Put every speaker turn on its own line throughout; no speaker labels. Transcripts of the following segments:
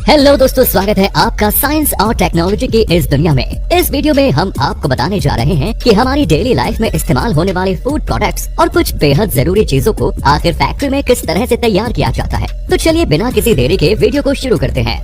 Hello दोस्तों, स्वागत है आपका साइंस और टेक्नोलॉजी की इस दुनिया में। इस वीडियो में हम आपको बताने जा रहे हैं कि हमारी डेली लाइफ में इस्तेमाल होने वाले फूड प्रोडक्ट्स और कुछ बेहद जरूरी चीजों को आखिर फैक्ट्री में किस तरह से तैयार किया जाता है। तो चलिए बिना किसी देरी के वीडियो को शुरू करते हैं।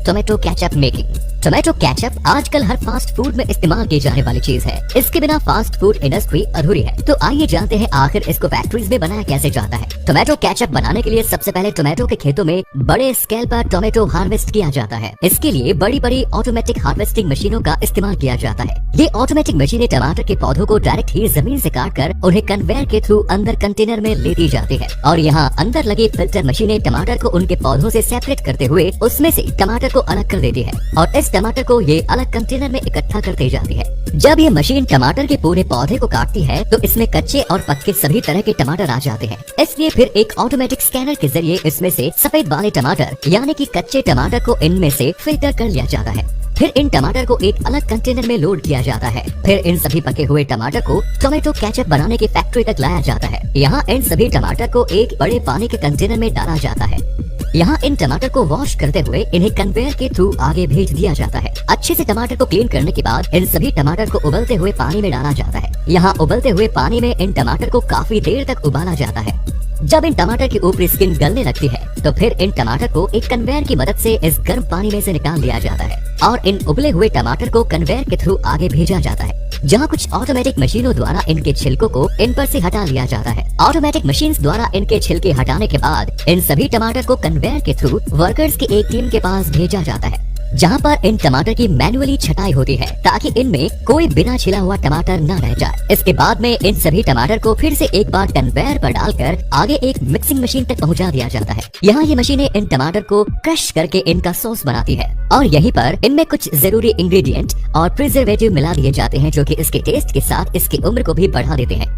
Tomato ketchup making. Tomato ketchup आजकल हर फास्ट फूड में इस्तेमाल की जाने वाली चीज है। इसके बिना फास्ट फूड इंडस्ट्री अधूरी है। तो आइए जानते हैं आखिर इसको फैक्ट्रीज में बनाया कैसे जाता है। टोमेटो केचप बनाने के लिए सबसे पहले टोमेटो के खेतों में बड़े स्केल पर टोमेटो हार्वेस्ट किया जाता है। इसके लिए बड़ी बड़ी ऑटोमेटिक हार्वेस्टिंग मशीनों का इस्तेमाल किया जाता है। ये ऑटोमेटिक मशीनें टमाटर के पौधों को डायरेक्ट ही जमीन से काट कर उन्हें कन्वेयर के थ्रू अंदर कंटेनर में ले दी जाती है और यहाँ अंदर लगी फिल्टर मशीनें टमाटर को उनके पौधों से सेपरेट करते हुए उसमें से टमाटर को अलग कर देती है और इस टमाटर को ये अलग कंटेनर में इकट्ठा करती जाती है। जब ये मशीन टमाटर के पूरे पौधे को काटती है तो इसमें कच्चे और पक्के सभी तरह के टमाटर आ जाते हैं। इसलिए फिर एक ऑटोमेटिक स्कैनर के जरिए इसमें से सफेद वाले टमाटर यानी कि कच्चे टमाटर को इनमें से फिल्टर कर लिया जाता है। फिर इन टमाटर को एक अलग कंटेनर में लोड किया जाता है। फिर इन सभी पके हुए टमाटर को टोमेटो केचप बनाने की फैक्ट्री तक लाया जाता है। यहाँ इन सभी टमाटर को एक बड़े पानी के कंटेनर में डाला जाता है। यहाँ इन टमाटर को वॉश करते हुए इन्हें कन्वेयर के थ्रू आगे भेज दिया जाता है। अच्छे से टमाटर को क्लीन करने के बाद इन सभी टमाटर को उबलते हुए पानी में डाला जाता है। यहाँ उबलते हुए पानी में इन टमाटर को काफी देर तक उबाला जाता है। जब इन टमाटर की ऊपरी स्किन गलने लगती है तो फिर इन टमाटर को एक कन्वेयर की मदद से इस गर्म पानी में से निकाल लिया जाता है और इन उबले हुए टमाटर को कन्वेयर के थ्रू आगे भेजा जाता है, जहाँ कुछ ऑटोमेटिक मशीनों द्वारा इनके छिलकों को इन पर से हटा लिया जाता है। ऑटोमेटिक मशीन्स द्वारा इनके छिलके हटाने के बाद इन सभी टमाटर को कन्वेयर के थ्रू वर्कर्स की एक टीम के पास भेजा जाता है, जहाँ पर इन टमाटर की मैनुअली छटाई होती है ताकि इनमें कोई बिना छिला हुआ टमाटर न रह जाए। इसके बाद में इन सभी टमाटर को फिर से एक बार कन्वेयर पर डालकर आगे एक मिक्सिंग मशीन तक पहुँचा दिया जाता है। यहाँ ये मशीनें इन टमाटर को क्रश करके इनका सॉस बनाती है और यहीं पर इनमें कुछ जरूरी इंग्रेडिएंट और प्रिजर्वेटिव मिला दिए जाते हैं जो कि इसके टेस्ट के साथ इसकी उम्र को भी बढ़ा देते हैं।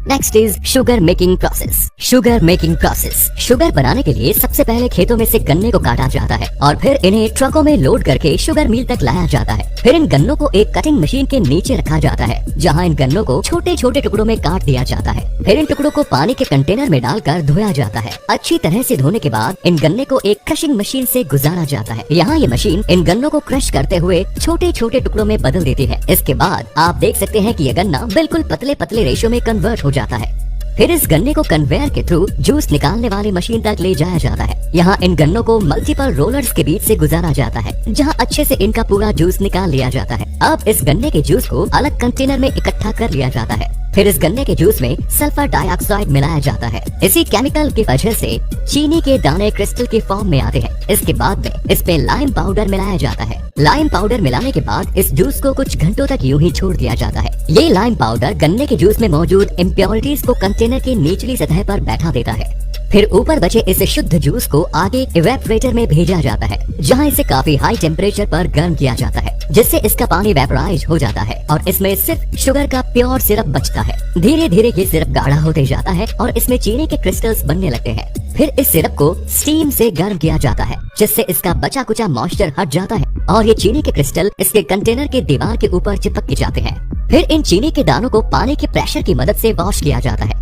Next is sugar making process. Sugar making process. Sugar बनाने के लिए सबसे पहले खेतों में से गन्ने को काटा जाता है और फिर इन्हें ट्रकों में लोड करके शुगर मिल तक लाया जाता है। फिर इन गन्नों को एक कटिंग मशीन के नीचे रखा जाता है, जहां इन गन्नों को छोटे छोटे टुकड़ों में काट दिया जाता है। फिर इन टुकड़ों को पानी के कंटेनर में डालकर धोया जाता है। अच्छी तरह से धोने के बाद इन गन्ने को एक क्रशिंग मशीन से गुजारा जाता है। यहाँ ये मशीन इन गन्नों को क्रश करते हुए छोटे छोटे टुकड़ों में बदल देती है। इसके बाद आप देख सकते हैं कि ये गन्ना बिल्कुल पतले पतले रेशो में कन्वर्ट हो जाता है। फिर इस गन्ने को कन्वेयर के थ्रू जूस निकालने वाली मशीन तक ले जाया जाता है। यहाँ इन गन्नों को मल्टीपल रोलर्स के बीच से गुजारा जाता है, जहाँ अच्छे से इनका पूरा जूस निकाल लिया जाता है। अब इस गन्ने के जूस को अलग कंटेनर में इकट्ठा कर लिया जाता है। फिर इस गन्ने के जूस में सल्फर डाइऑक्साइड मिलाया जाता है। इसी केमिकल की वजह से चीनी के दाने क्रिस्टल की फॉर्म में आते हैं। इसके बाद में इसमें लाइम पाउडर मिलाया जाता है। लाइम पाउडर मिलाने के बाद इस जूस को कुछ घंटों तक यूं ही छोड़ दिया जाता है। ये लाइम पाउडर गन्ने के जूस में मौजूद इम्प्योरिटीज को कंटेनर की निचली सतह पर बैठा देता है। फिर ऊपर बचे इस शुद्ध जूस को आगे इवेपोरेटर में भेजा जाता है, जहां इसे काफी हाई टेम्परेचर पर गर्म किया जाता है, जिससे इसका पानी वेपोराइज हो जाता है और इसमें सिर्फ शुगर का प्योर सिरप बचता है। धीरे धीरे ये सिरप गाढ़ा होते जाता है और इसमें चीनी के क्रिस्टल्स बनने लगते हैं। फिर इस सिरप को स्टीम से गर्म किया जाता है, जिससे इसका बचा कुचा मॉइस्चर हट जाता है और ये चीनी के क्रिस्टल इसके कंटेनर के दीवार के ऊपर चिपक के जाते हैं। फिर इन चीनी के दानों को पानी के प्रेशर की मदद से वॉश किया जाता है,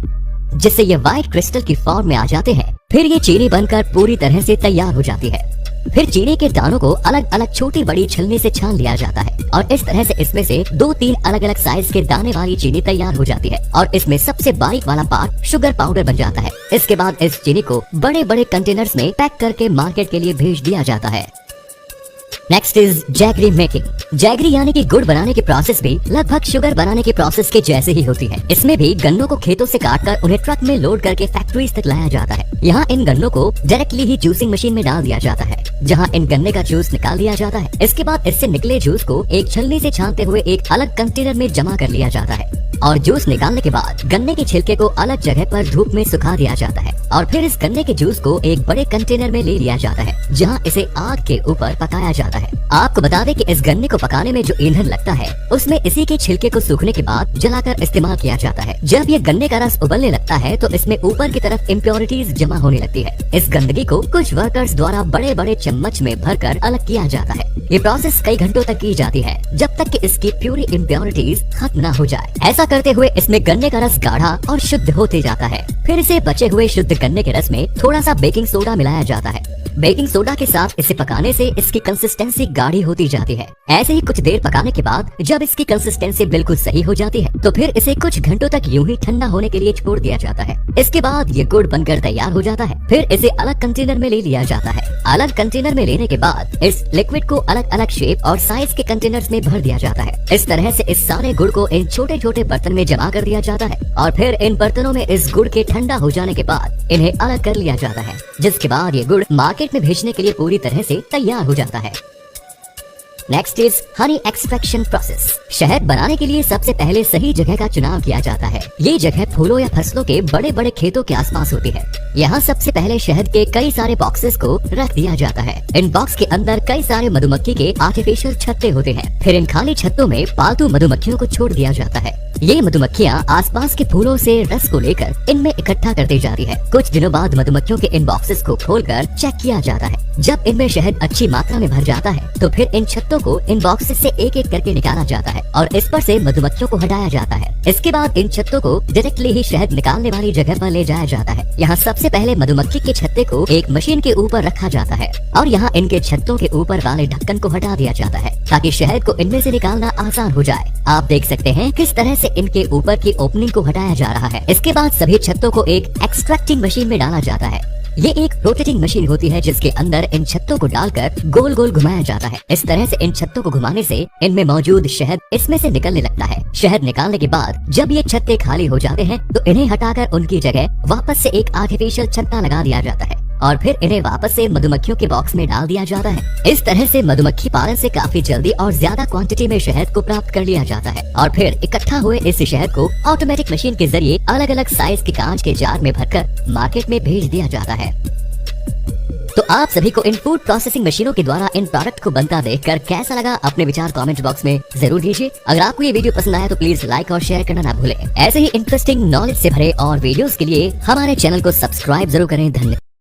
जिससे ये व्हाइट क्रिस्टल की फॉर्म में आ जाते हैं। फिर ये चीनी बनकर पूरी तरह से तैयार हो जाती है। फिर चीनी के दानों को अलग अलग छोटी बड़ी छलनी से छान लिया जाता है और इस तरह से इसमें से 2-3 अलग अलग साइज के दाने वाली चीनी तैयार हो जाती है और इसमें सबसे बारीक वाला पार्ट शुगर पाउडर बन जाता है। इसके बाद इस चीनी को बड़े बड़े कंटेनर्स में पैक करके मार्केट के लिए भेज दिया जाता है। Next is jaggery making. Jaggery यानी कि गुड़ बनाने की प्रोसेस भी लगभग शुगर बनाने की प्रोसेस के जैसे ही होती है। इसमें भी गन्नों को खेतों से काटकर उन्हें ट्रक में लोड करके फैक्ट्रीज तक लाया जाता है। यहाँ इन गन्नों को डायरेक्टली ही जूसिंग मशीन में डाल दिया जाता है, जहाँ इन गन्ने का जूस निकाल दिया जाता है। इसके बाद इससे निकले जूस को एक छलनी से छानते हुए एक अलग कंटेनर में जमा कर लिया जाता है और जूस निकालने के बाद गन्ने के छिलके को अलग जगह पर धूप में सुखा दिया जाता है और फिर इस गन्ने के जूस को एक बड़े कंटेनर में ले लिया जाता है, जहाँ इसे आग के ऊपर पकाया जाता है। आपको बता दें कि इस गन्ने को पकाने में जो ईंधन लगता है उसमें इसी के छिलके को सूखने के बाद जलाकर इस्तेमाल किया जाता है। जब ये गन्ने का रस उबलने लगता है तो इसमें ऊपर की तरफ इम्प्योरिटीज जमा होने लगती है। इस गंदगी को कुछ वर्कर्स द्वारा बड़े बड़े चम्मच में भरकर अलग किया जाता है। ये प्रोसेस कई घंटों तक की जाती है जब तक कि इसकी प्यूरी इम्प्योरिटीज खत्म न हो जाए। ऐसा करते हुए इसमें गन्ने का रस गाढ़ा और शुद्ध होते जाता है। फिर इसे बचे हुए शुद्ध गन्ने के रस में थोड़ा सा बेकिंग सोडा मिलाया जाता है। बेकिंग सोडा के साथ इसे पकाने से इसकी कंसिस्टेंसी गाढ़ी होती जाती है। ऐसे ही कुछ देर पकाने के बाद जब इसकी कंसिस्टेंसी बिल्कुल सही हो जाती है तो फिर इसे कुछ घंटों तक यूं ही ठंडा होने के लिए छोड़ दिया जाता है। इसके बाद ये गुड़ बनकर तैयार हो जाता है। फिर इसे अलग कंटेनर में ले लिया जाता है। अलग कंटेनर में लेने के बाद इस लिक्विड को अलग अलग शेप और साइज के कंटेनर्स में भर दिया जाता है। इस तरह से इस सारे गुड़ को इन छोटे छोटे बर्तन में जमा कर दिया जाता है और फिर इन बर्तनों में इस गुड़ के ठंडा हो जाने के बाद इन्हें अलग कर लिया जाता है, जिसके बाद ये गुड़ मार्केट में भेजने के लिए पूरी तरह से तैयार हो जाता है। Next is Honey extraction process. शहद बनाने के लिए सबसे पहले सही जगह का चुनाव किया जाता है। ये जगह फूलों या फसलों के बड़े बड़े खेतों के आसपास होती है। यहाँ सबसे पहले शहद के कई सारे बॉक्सेस को रख दिया जाता है। इन बॉक्स के अंदर कई सारे मधुमक्खी के आर्टिफिशियल छत्ते होते हैं। फिर इन खाली छत्तों में पालतू मधुमक्खियों को छोड़ दिया जाता है। ये मधुमक्खियाँ आसपास के फूलों से रस को लेकर इनमें इकट्ठा करती जाती है। कुछ दिनों बाद मधुमक्खियों के इन बॉक्सेस को खोलकर चेक किया जाता है। जब इनमें शहद अच्छी मात्रा में भर जाता है तो फिर इन छत्तों को इन बॉक्सेस से एक एक करके निकाला जाता है और इस पर से मधुमक्खियों को हटाया जाता है। इसके बाद इन छत्तों को डायरेक्टली ही शहद निकालने वाली जगह पर ले जाया जाता है। यहाँ सबसे पहले मधुमक्खी के छत्ते को एक मशीन के ऊपर रखा जाता है और यहाँ इनके छत्तों के ऊपर वाले ढक्कन को हटा दिया जाता है ताकि शहद को इनमें से निकालना आसान हो जाए। आप देख सकते हैं किस तरह से इनके ऊपर की ओपनिंग को हटाया जा रहा है। इसके बाद सभी छत्तों को एक एक्सट्रैक्टिंग मशीन में डाला जाता है। ये एक रोटेटिंग मशीन होती है जिसके अंदर इन छत्तों को डालकर गोल गोल घुमाया जाता है। इस तरह से इन छत्तों को घुमाने से इनमें मौजूद शहद इसमें से निकलने लगता है। शहद निकालने के बाद जब ये छत्ते खाली हो जाते हैं तो इन्हें हटाकर उनकी जगह वापस से एक आर्टिफिशियल छत्ता लगा दिया जाता है और फिर इन्हें वापस से मधुमक्खियों के बॉक्स में डाल दिया जाता है। इस तरह से मधुमक्खी पालन से काफी जल्दी और ज्यादा क्वांटिटी में शहद को प्राप्त कर लिया जाता है और फिर इकट्ठा हुए इस शहद को ऑटोमेटिक मशीन के जरिए अलग अलग साइज के कांच के जार में भरकर मार्केट में भेज दिया जाता है। तो आप सभी को इन फूड प्रोसेसिंग मशीनों के द्वारा इन प्रोडक्ट को बनता देखकर कैसा लगा अपने विचार कमेंट बॉक्स में जरूर दीजिए। अगर आपको ये वीडियो पसंद आया तो प्लीज लाइक और शेयर करना ना भूलें। ऐसे ही इंटरेस्टिंग नॉलेज से भरे और वीडियोस के लिए हमारे चैनल को सब्सक्राइब जरूर करें। धन्यवाद।